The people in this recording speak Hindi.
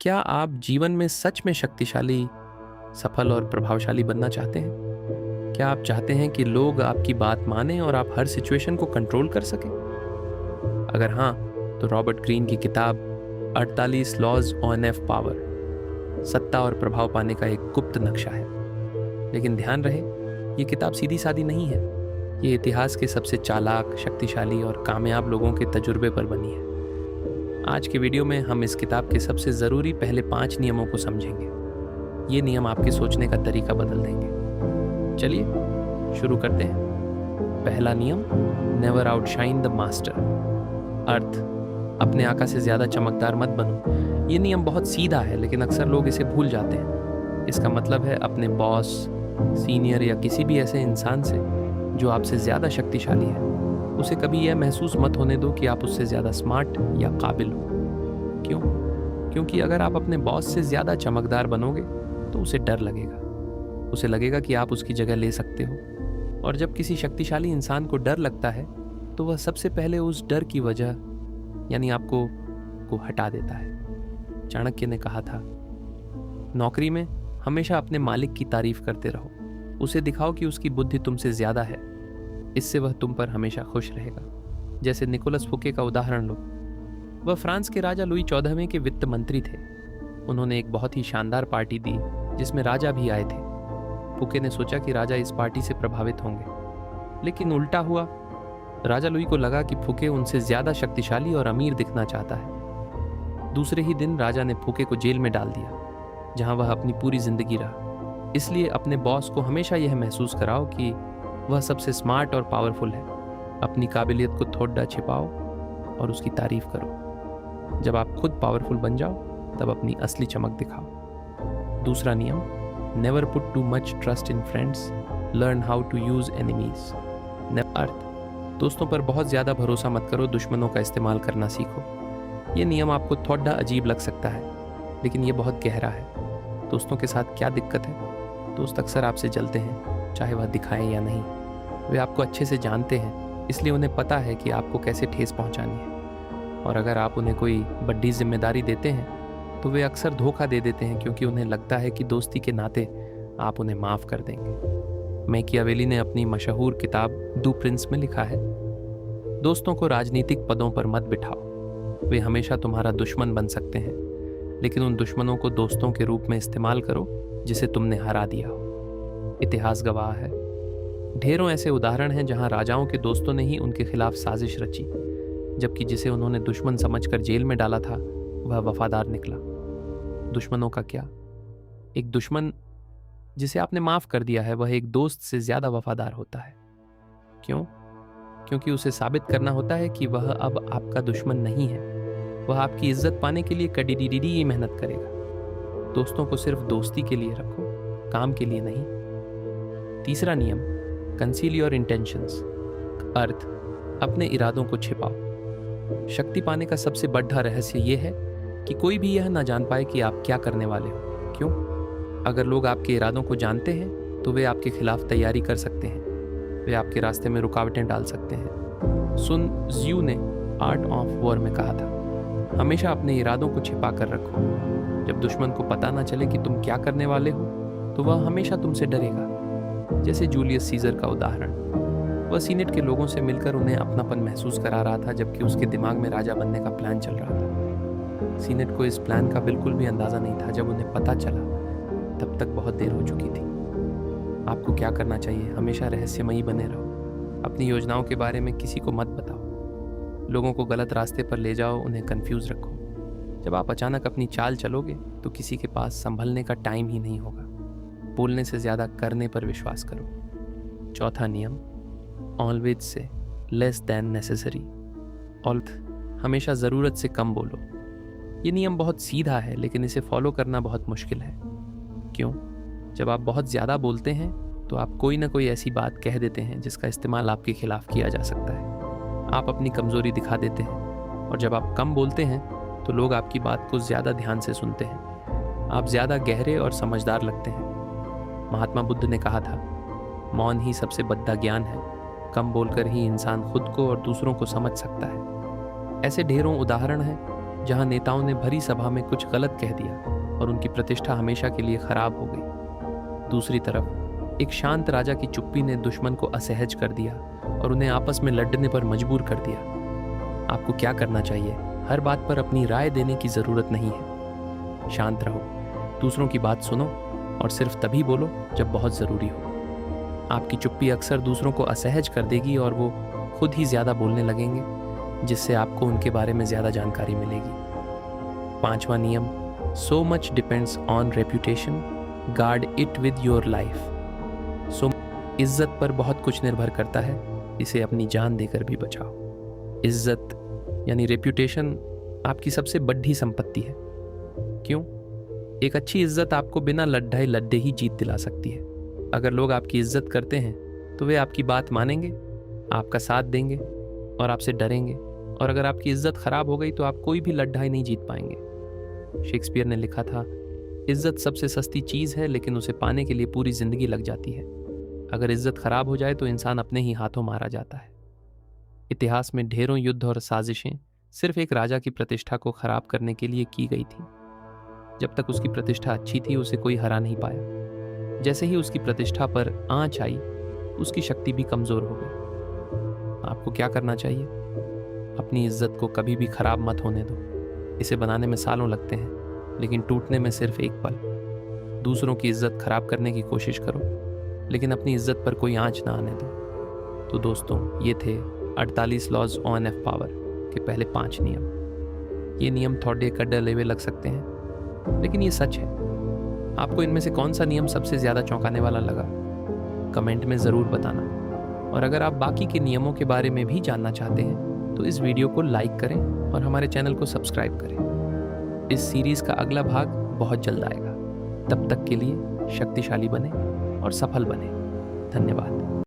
क्या आप जीवन में सच में शक्तिशाली, सफल और प्रभावशाली बनना चाहते हैं? क्या आप चाहते हैं कि लोग आपकी बात मानें और आप हर सिचुएशन को कंट्रोल कर सकें? अगर हाँ, तो रॉबर्ट ग्रीन की किताब 48 लॉज ऑन एफ पावर, सत्ता और प्रभाव पाने का एक गुप्त नक्शा है। लेकिन ध्यान रहे, ये किताब सीधी सादी नहीं है। ये इतिहास के सबसे चालाक, शक्तिशाली और कामयाब लोगों के तजुर्बे पर बनी है। आज के वीडियो में हम इस किताब के सबसे ज़रूरी पहले 5 नियमों को समझेंगे। ये नियम आपके सोचने का तरीका बदल देंगे। चलिए शुरू करते हैं। पहला नियम, नेवर आउटशाइन द मास्टर। अर्थ, अपने आका से ज़्यादा चमकदार मत बनो। ये नियम बहुत सीधा है, लेकिन अक्सर लोग इसे भूल जाते हैं। इसका मतलब है अपने बॉस, सीनियर या किसी भी ऐसे इंसान से जो आपसे ज़्यादा शक्तिशाली है, उसे कभी यह महसूस मत होने दो कि आप उससे ज़्यादा स्मार्ट या काबिल हो। क्यों? क्योंकि अगर आप अपने बॉस से ज़्यादा चमकदार बनोगे तो उसे डर लगेगा। उसे लगेगा कि आप उसकी जगह ले सकते हो। और जब किसी शक्तिशाली इंसान को डर लगता है तो वह सबसे पहले उस डर की वजह यानी आपको को हटा देता है। चाणक्य ने कहा था, नौकरी में हमेशा अपने मालिक की तारीफ करते रहो। उसे दिखाओ कि उसकी बुद्धि तुमसे ज़्यादा है। इससे वह तुम पर हमेशा खुश रहेगा। जैसे निकोलस फुके का उदाहरण लो। वह फ्रांस के राजा लुई 14वें के वित्त मंत्री थे। उन्होंने एक बहुत ही शानदार पार्टी दी जिसमें राजा भी आए थे। फुके ने सोचा कि राजा इस पार्टी से प्रभावित होंगे, लेकिन उल्टा हुआ। राजा लुई को लगा कि फुके उनसे ज़्यादा शक्तिशाली और अमीर दिखना चाहता है। दूसरे ही दिन राजा ने फुके को जेल में डाल दिया, जहां वह अपनी पूरी जिंदगी रहा। इसलिए अपने बॉस को हमेशा यह महसूस कराओ कि वह सबसे स्मार्ट और पावरफुल है। अपनी काबिलियत को थोड़ा छिपाओ और उसकी तारीफ करो। जब आप खुद पावरफुल बन जाओ तब अपनी असली चमक दिखाओ। दूसरा नियम, never put too much trust in friends, learn how to use enemies. अर्थ, दोस्तों पर बहुत ज़्यादा भरोसा मत करो, दुश्मनों का इस्तेमाल करना सीखो। ये नियम आपको थोड़ा अजीब लग सकता है, लेकिन ये बहुत गहरा है। दोस्तों के साथ क्या दिक्कत है? दोस्त अक्सर आपसे जलते हैं, चाहे वह दिखाएं या नहीं। वे आपको अच्छे से जानते हैं, इसलिए उन्हें पता है कि आपको कैसे ठेस पहुंचानी है। और अगर आप उन्हें कोई बड़ी जिम्मेदारी देते हैं तो वे अक्सर धोखा दे देते हैं, क्योंकि उन्हें लगता है कि दोस्ती के नाते आप उन्हें माफ़ कर देंगे। मैकियावेली ने अपनी मशहूर किताब दू प्रिंस में लिखा है, दोस्तों को राजनीतिक पदों पर मत बिठाओ। वे हमेशा तुम्हारा दुश्मन बन सकते हैं, लेकिन उन दुश्मनों को दोस्तों के रूप में इस्तेमाल करो जिसे तुमने हरा दिया हो। इतिहास गवाह है, ढेरों ऐसे उदाहरण हैं जहां राजाओं के दोस्तों ने ही उनके खिलाफ साजिश रची, जबकि जिसे उन्होंने दुश्मन समझकर जेल में डाला था वह वफादार निकला। दुश्मनों का क्या? एक दुश्मन जिसे आपने माफ कर दिया है वह एक दोस्त से ज्यादा वफादार होता है। क्यों? क्योंकि उसे साबित करना होता है कि वह अब आपका दुश्मन नहीं है। वह आपकी इज्जत पाने के लिए कड़ी मेहनत करेगा। दोस्तों को सिर्फ दोस्ती के लिए रखो, काम के लिए नहीं। तीसरा नियम, कंसील योर इंटेंशंस। अर्थ, अपने इरादों को छिपाओ। शक्ति पाने का सबसे बड़ा रहस्य यह है कि कोई भी यह ना जान पाए कि आप क्या करने वाले हो। क्यों? अगर लोग आपके इरादों को जानते हैं तो वे आपके खिलाफ तैयारी कर सकते हैं। वे आपके रास्ते में रुकावटें डाल सकते हैं। सुन त्जू ने आर्ट ऑफ वॉर में कहा था, हमेशा अपने इरादों को छिपा कर रखो। जब दुश्मन को पता ना चले कि तुम क्या करने वाले हो तो वह हमेशा तुमसे डरेगा। जैसे जूलियस सीजर का उदाहरण, वह सीनेट के लोगों से मिलकर उन्हें अपनापन महसूस करा रहा था, जबकि उसके दिमाग में राजा बनने का प्लान चल रहा था। सीनेट को इस प्लान का बिल्कुल भी अंदाज़ा नहीं था। जब उन्हें पता चला तब तक बहुत देर हो चुकी थी। आपको क्या करना चाहिए? हमेशा रहस्यमयी बने रहो। अपनी योजनाओं के बारे में किसी को मत बताओ। लोगों को गलत रास्ते पर ले जाओ, उन्हें कंफ्यूज रखो। जब आप अचानक अपनी चाल चलोगे तो किसी के पास संभलने का टाइम ही नहीं होगा। बोलने से ज़्यादा करने पर विश्वास करो। चौथा नियम, always say less than necessary. हमेशा ज़रूरत से कम बोलो। ये नियम बहुत सीधा है, लेकिन इसे फॉलो करना बहुत मुश्किल है। क्यों? जब आप बहुत ज़्यादा बोलते हैं तो आप कोई ना कोई ऐसी बात कह देते हैं जिसका इस्तेमाल आपके खिलाफ किया जा सकता है। आप अपनी कमज़ोरी दिखा देते हैं। और जब आप कम बोलते हैं तो लोग आपकी बात को ज़्यादा ध्यान से सुनते हैं। आप ज़्यादा गहरे और समझदार लगते हैं। महात्मा बुद्ध ने कहा था, मौन ही सबसे बड़ा ज्ञान है। कम बोलकर ही इंसान खुद को और दूसरों को समझ सकता है। ऐसे ढेरों उदाहरण हैं जहां नेताओं ने भरी सभा में कुछ गलत कह दिया और उनकी प्रतिष्ठा हमेशा के लिए खराब हो गई। दूसरी तरफ एक शांत राजा की चुप्पी ने दुश्मन को असहज कर दिया और उन्हें आपस में लड़ने पर मजबूर कर दिया। आपको क्या करना चाहिए? हर बात पर अपनी राय देने की जरूरत नहीं है। शांत रहो, दूसरों की बात सुनो और सिर्फ तभी बोलो जब बहुत जरूरी हो। आपकी चुप्पी अक्सर दूसरों को असहज कर देगी और वो खुद ही ज्यादा बोलने लगेंगे, जिससे आपको उनके बारे में ज्यादा जानकारी मिलेगी। 5वां नियम, so much depends on reputation, guard it with your life. So इज्जत पर बहुत कुछ निर्भर करता है, इसे अपनी जान देकर भी बचाओ। इज्जत यानी रेप्यूटेशन आपकी सबसे बड़ी संपत्ति है। क्यों? एक अच्छी इज्जत आपको बिना लड्ढे लड्ढे ही जीत दिला सकती है। अगर लोग आपकी इज्जत करते हैं तो वे आपकी बात मानेंगे, आपका साथ देंगे और आपसे डरेंगे। और अगर आपकी इज्जत खराब हो गई तो आप कोई भी लड्ढाई नहीं जीत पाएंगे। शेक्सपियर ने लिखा था, इज्जत सबसे सस्ती चीज़ है लेकिन उसे पाने के लिए पूरी जिंदगी लग जाती है। अगर इज्जत खराब हो जाए तो इंसान अपने ही हाथों मारा जाता है। इतिहास में ढेरों युद्ध और साजिशें सिर्फ एक राजा की प्रतिष्ठा को खराब करने के लिए की गई थी। जब तक उसकी प्रतिष्ठा अच्छी थी उसे कोई हरा नहीं पाया। जैसे ही उसकी प्रतिष्ठा पर आंच आई, उसकी शक्ति भी कमजोर हो गई। आपको क्या करना चाहिए? अपनी इज्जत को कभी भी खराब मत होने दो। इसे बनाने में सालों लगते हैं लेकिन टूटने में सिर्फ एक पल। दूसरों की इज्जत खराब करने की कोशिश करो लेकिन अपनी इज्जत पर कोई आंच ना आने दो। तो दोस्तों, ये थे 48 लॉज ऑन एफ पावर के पहले 5 नियम। ये नियम थोड़े कड़े लेवे लग सकते हैं लेकिन ये सच है। आपको इनमें से कौन सा नियम सबसे ज़्यादा चौंकाने वाला लगा? कमेंट में ज़रूर बताना। और अगर आप बाकी के नियमों के बारे में भी जानना चाहते हैं तो इस वीडियो को लाइक करें और हमारे चैनल को सब्सक्राइब करें। इस सीरीज़ का अगला भाग बहुत जल्द आएगा। तब तक के लिए शक्तिशाली बने और सफल बने। धन्यवाद।